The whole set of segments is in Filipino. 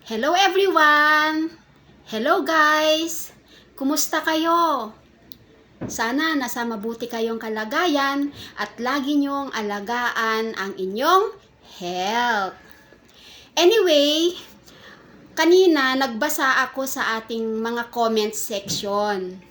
Hello everyone! Hello guys! Kumusta kayo? Sana nasa mabuti kayong kalagayan at lagi niyong alagaan ang inyong health. Anyway, kanina nagbasa ako sa ating mga comment section.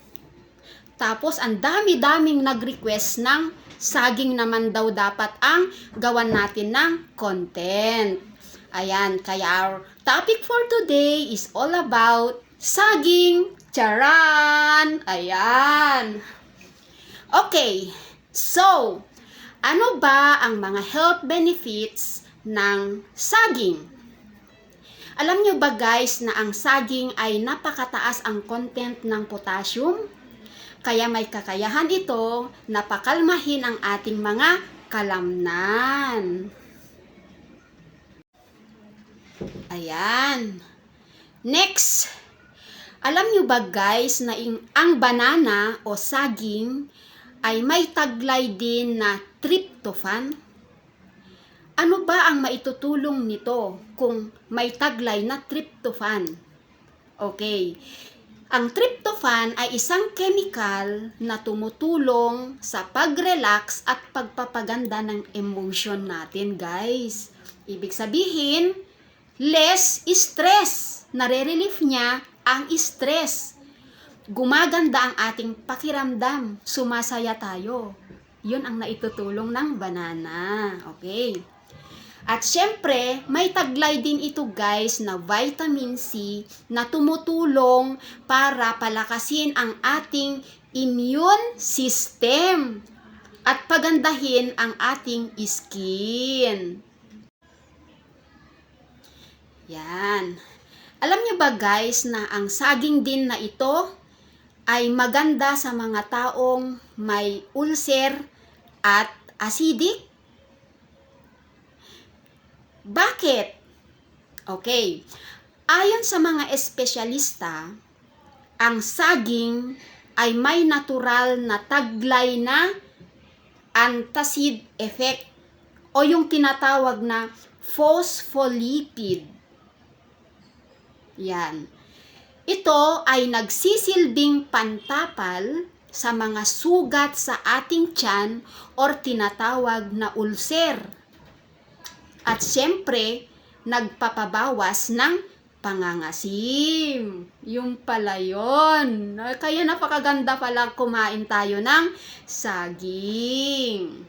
Tapos ang dami-daming nag-request ng saging naman daw dapat ang gawan natin ng content. Ayan, kaya our topic for today is all about saging. Charan! Ayan. Okay, so, ano ba ang mga health benefits ng saging? Alam nyo ba guys na ang saging ay napakataas ang content ng potassium? Kaya may kakayahan ito na pakalmahin ang ating mga kalamnan. Ayan. Next, alam nyo ba guys na ang banana o saging ay may taglay din na tryptophan? Ano ba ang maitutulong nito kung may taglay na tryptophan? Okay. Ang tryptophan ay isang chemical na tumutulong sa pag-relax at pagpapaganda ng emotion natin, guys. Ibig sabihin, less stress. Nare-relief niya ang stress. Gumaganda ang ating pakiramdam. Sumasaya tayo. Yun ang naitutulong ng banana. Okay. At syempre, may taglay din ito guys na vitamin C na tumutulong para palakasin ang ating immune system at pagandahin ang ating skin. Yan. Alam niyo ba guys na ang saging din na ito ay maganda sa mga taong may ulcer at acidic? Bakit? Okay. Ayon sa mga espesyalista, ang saging ay may natural na taglay na antacid effect o yung tinatawag na phospholipid. Yan. Ito ay nagsisilbing pantapal sa mga sugat sa ating tiyan or tinatawag na ulcer. At syempre, nagpapabawas ng pangangasim. Yung pala yun. Kaya napakaganda pala kumain tayo ng saging.